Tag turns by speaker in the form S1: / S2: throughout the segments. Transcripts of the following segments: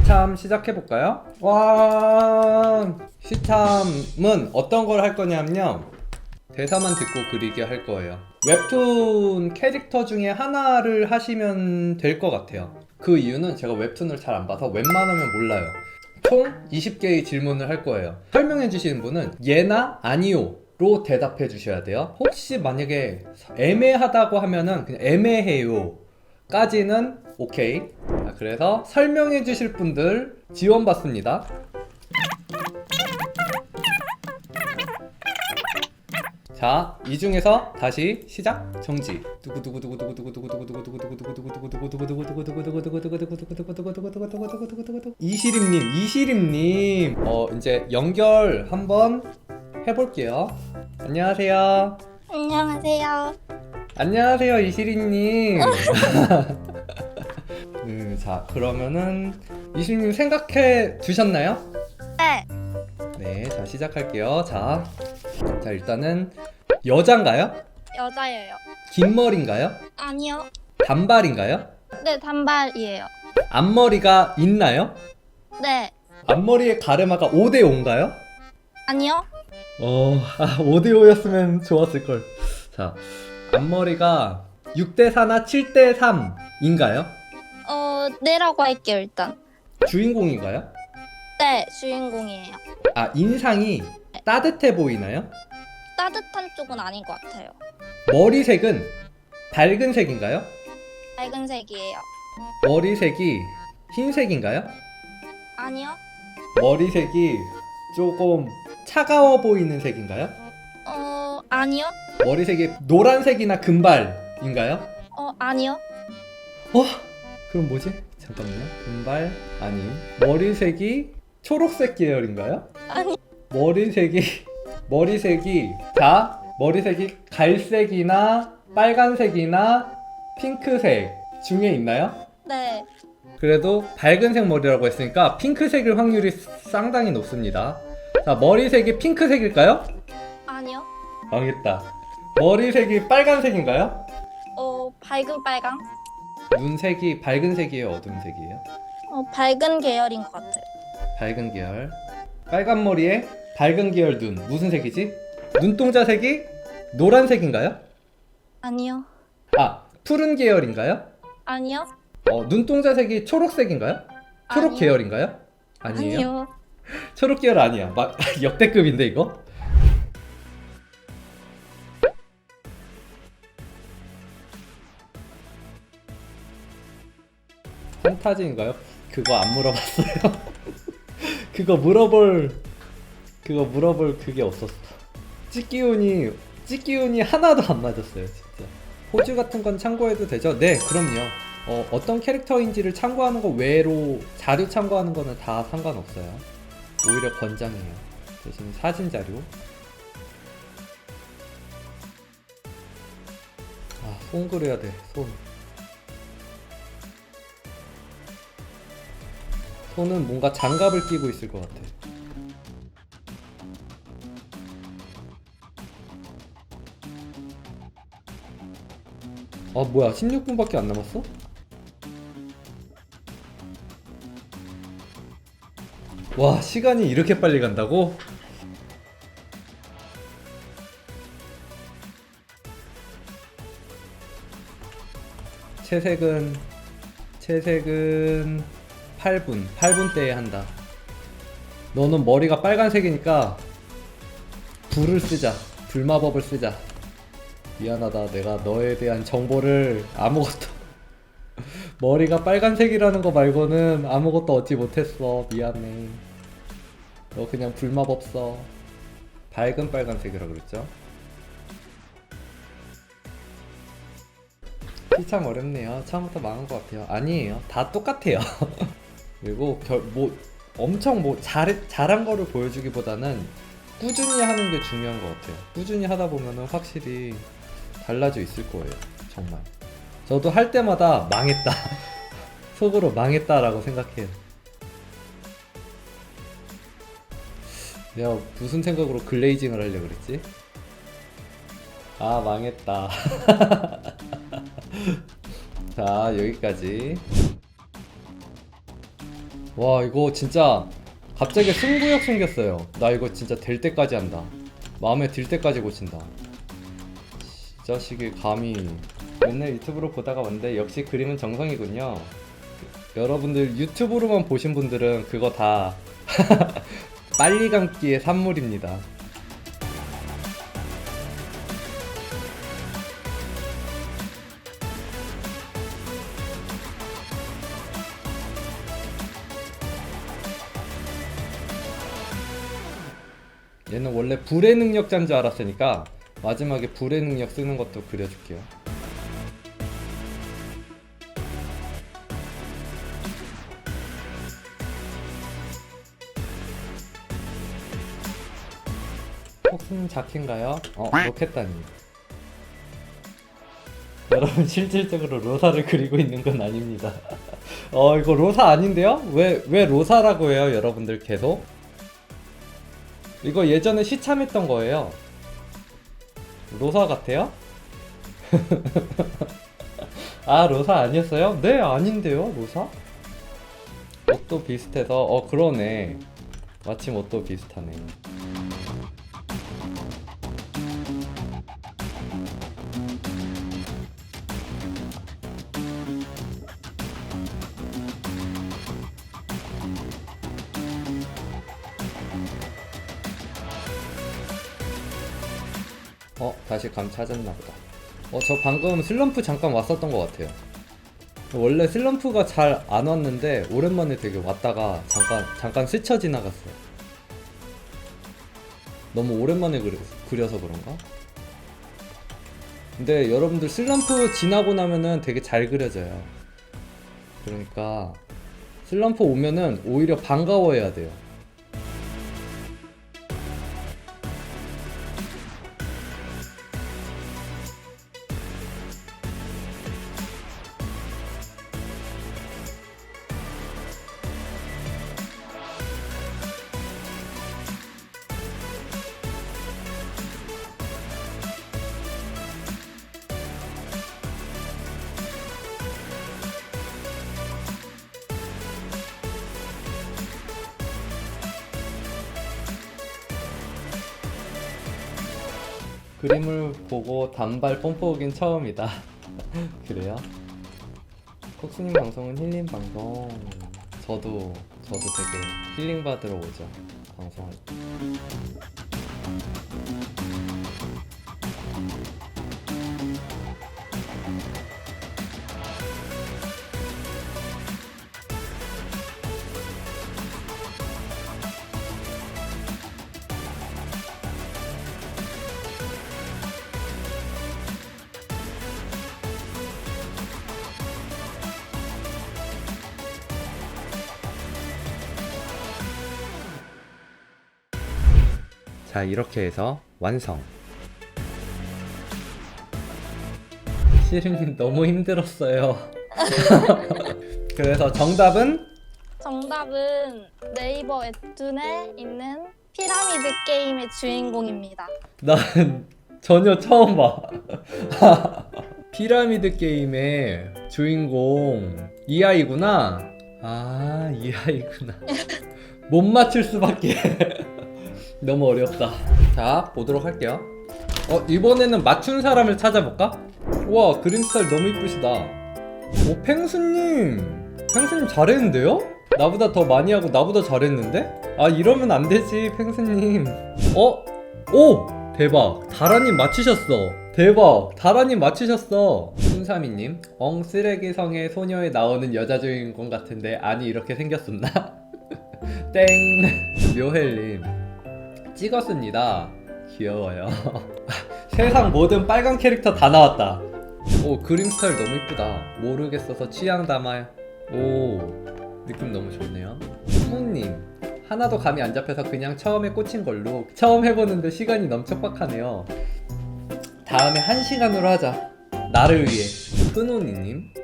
S1: 시참 시작해볼까요? 와, 시참은 어떤 걸 할 거냐면요, 대사만 듣고 그리게 할 거예요. 웹툰 캐릭터 중에 하나를 하시면 될 것 같아요. 그 이유는 제가 웹툰을 잘 안 봐서 웬만하면 몰라요. 총 20개의 질문을 할 거예요. 설명해 주시는 분은 예나 아니요 로 대답해 주셔야 돼요. 혹시 만약에 애매하다고 하면은 그냥 애매해요 까지는 오케이. 그래서 설명해 주실 분들 지원받습니다. 자, 이 중에서 다시 시작, 정지. 이시림님, 이제 연결 한번 해볼게요. 안녕하세요.
S2: 안녕하세요.
S1: 안녕하세요, 이시림님. 자, 그러면은 이시림님 생각해 두셨나요?
S2: 네,
S1: 네, 자 시작할게요. 자, 일단은 여잔가요?
S2: 여자예요.
S1: 긴 머리인가요?
S2: 아니요.
S1: 단발인가요?
S2: 네, 단발이에요.
S1: 앞머리가 있나요?
S2: 네,
S1: 앞머리의 가르마가 5대5인가요?
S2: 아니요.
S1: 5대5였으면 좋았을걸. 자, 앞머리가 6대4나 7대3인가요?
S2: 네라고 할게요, 일단.
S1: 주인공인가요?
S2: 네, 주인공이에요.
S1: 인상이 따뜻해 보이나요?
S2: 따뜻한 쪽은 아닌 것 같아요.
S1: 머리색은 밝은 색인가요?
S2: 밝은 색이에요.
S1: 머리색이 흰색인가요?
S2: 아니요.
S1: 머리색이 조금 차가워 보이는 색인가요?
S2: 아니요.
S1: 머리색이 노란색이나 금발인가요?
S2: 아니요.
S1: 그럼 뭐지? 잠깐만요. 금발 아님. 머리색이 초록색 계열인가요?
S2: 아니.
S1: 머리색이 갈색이나 빨간색이나 핑크색 중에 있나요?
S2: 네,
S1: 그래도 밝은색 머리라고 했으니까 핑크색일 확률이 상당히 높습니다. 자, 머리색이 핑크색일까요?
S2: 아니요.
S1: 망했다. 머리색이 빨간색인가요?
S2: 밝은 빨강?
S1: 눈색이 밝은색이에요, 어두운색이에요?
S2: 밝은 계열인 것 같아요.
S1: 밝은 계열. 빨간 머리에 밝은 계열 눈. 무슨 색이지? 눈동자 색이 노란색인가요?
S2: 아니요.
S1: 푸른 계열인가요?
S2: 아니요.
S1: 눈동자 색이 초록색인가요? 초록
S2: 아니요.
S1: 계열인가요? 아니에요?
S2: 아니요.
S1: 초록 계열 아니야. 역대급인데 이거? 판타지인가요? 그거 안 물어봤어요. 그거 물어볼 그게 없었어. 찌끼운이 하나도 안 맞았어요, 진짜. 포즈 같은 건 참고해도 되죠? 네, 그럼요. 어떤 캐릭터인지를 참고하는 거 외로 자료 참고하는 거는 다 상관없어요. 오히려 권장해요. 대신 사진 자료. 손 그려야 돼, 손. 손은 뭔가 장갑을 끼고 있을 것 같아. 뭐야, 16분밖에 안 남았어? 와, 시간이 이렇게 빨리 간다고? 채색은 8분대에 한다. 너는 머리가 빨간색이니까 불마법을 쓰자. 미안하다, 내가 너에 대한 정보를 머리가 빨간색이라는 거 말고는 아무것도 얻지 못했어. 미안해. 너 그냥 불마법 써. 밝은 빨간색이라고 그랬죠? 참 어렵네요. 처음부터 망한 것 같아요. 아니에요, 다 똑같아요. 그리고 엄청 잘한 거를 보여주기보다는 꾸준히 하는 게 중요한 것 같아요. 꾸준히 하다 보면은 확실히 달라져 있을 거예요. 정말. 저도 할 때마다 망했다. 속으로 망했다라고 생각해요. 내가 무슨 생각으로 글레이징을 하려고 그랬지? 망했다. 자, 여기까지. 와 이거 진짜 갑자기 승부욕 생겼어요. 나 이거 진짜 될 때까지 한다. 마음에 들 때까지 고친다. 이 자식이 감히. 맨날 유튜브로 보다가 왔는데 역시 그림은 정성이군요. 여러분들 유튜브로만 보신 분들은 그거 다 빨리 감기의 산물입니다. 얘는 원래 불의 능력자인 줄 알았으니까 마지막에 불의 능력 쓰는 것도 그려줄게요. 폭스는 자켓인가요? 로켓단이. 여러분 실질적으로 로사를 그리고 있는 건 아닙니다. 이거 로사 아닌데요? 왜 로사라고 해요 여러분들 계속? 이거 예전에 시참했던 거예요. 로사 같아요? 아 로사 아니었어요? 네 아닌데요 로사? 옷도 비슷해서 그러네. 마침 옷도 비슷하네. 다시 감 찾았나보다. 저 방금 슬럼프 잠깐 왔었던 것 같아요. 원래 슬럼프가 잘 안 왔는데 오랜만에 되게 왔다가 잠깐 스쳐 지나갔어요. 너무 오랜만에 그려서 그런가? 근데 여러분들 슬럼프 지나고 나면은 되게 잘 그려져요. 그러니까 슬럼프 오면은 오히려 반가워해야 돼요. 그림을 보고 단발 뽐뿌긴 처음이다. 그래요? 콕스님 방송은 힐링 방송. 저도 되게 힐링 받으러 오죠. 방송할 때. 자 이렇게 해서 완성. 시르님 너무 힘들었어요. 그래서 정답은
S2: 네이버 웹툰에 있는 피라미드 게임의 주인공입니다.
S1: 난 전혀 처음 봐. 피라미드 게임의 주인공 이 아이구나. 이 아이구나. 못 맞출 수밖에. 너무 어렵다. 자 보도록 할게요. 이번에는 맞춘 사람을 찾아볼까? 우와 그림 스타일 너무 이쁘시다. 펭수님 잘했는데요? 나보다 더 많이 하고 나보다 잘했는데? 이러면 안 되지 펭수님. 오! 대박 다라님 맞추셨어. 대박 다라님 맞추셨어. 순사미님 쓰레기성의 소녀에 나오는 여자 주인공 같은데 아니 이렇게 생겼었나? 땡. 묘헬님 찍었습니다. 귀여워요. 세상 모든 빨간 캐릭터 다 나왔다. 그림 스타일 너무 이쁘다. 모르겠어서 취향 담아요. 느낌 너무 좋네요. 수모님 하나도 감이 안 잡혀서 그냥 처음에 꽂힌 걸로. 처음 해보는데 시간이 너무 촉박하네요. 다음에 1시간으로 하자. 나를 위해. 흐노니님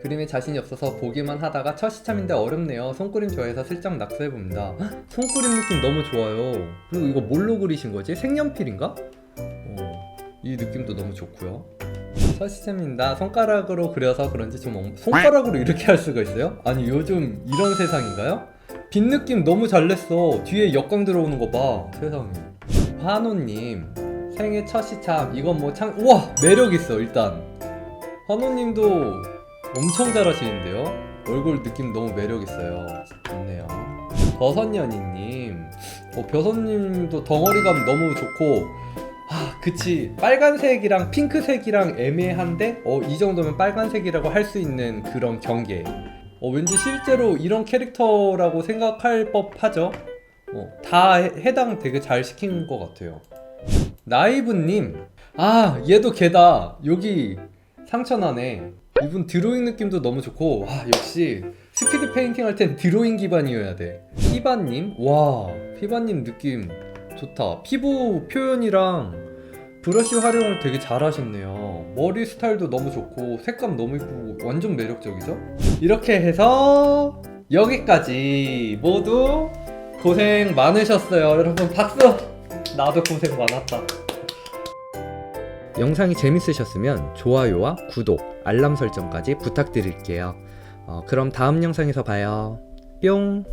S1: 그림에 자신이 없어서 보기만 하다가 첫 시참인데 어렵네요. 손그림 좋아해서 슬쩍 낙서해봅니다. 손그림 느낌 너무 좋아요. 그리고 이거 뭘로 그리신 거지? 색연필인가? 이 느낌도 너무 좋고요. 첫 시점입니다. 손가락으로 그려서 그런지 좀 손가락으로 이렇게 할 수가 있어요? 아니 요즘 이런 세상인가요? 빈 느낌 너무 잘 냈어. 뒤에 역광 들어오는 거 봐. 세상에. 환호님 생애 첫 시참. 이건 뭐 우와 매력 있어. 일단 환호님도 엄청 잘하시는데요. 얼굴 느낌 너무 매력 있어요. 좋네요. 버섯연이님 버섯님도 덩어리감 너무 좋고, 아 그치, 빨간색이랑 핑크색이랑 애매한데 이 정도면 빨간색이라고 할 수 있는 그런 경계. 왠지 실제로 이런 캐릭터라고 생각할 법하죠. 다 해당 되게 잘 시킨 것 같아요. 나이브님, 아 얘도 걔다. 여기 상처나네. 이분 드로잉 느낌도 너무 좋고, 와 역시 스피드 페인팅 할 땐 드로잉 기반이어야 돼. 피바님, 와 피바님 느낌 좋다. 피부 표현이랑 브러쉬 활용을 되게 잘 하셨네요. 머리 스타일도 너무 좋고 색감 너무 이쁘고 완전 매력적이죠? 이렇게 해서 여기까지 모두 고생 많으셨어요. 여러분 박수! 나도 고생 많았다. 영상이 재밌으셨으면 좋아요와 구독, 알람 설정까지 부탁드릴게요. 그럼 다음 영상에서 봐요. 뿅!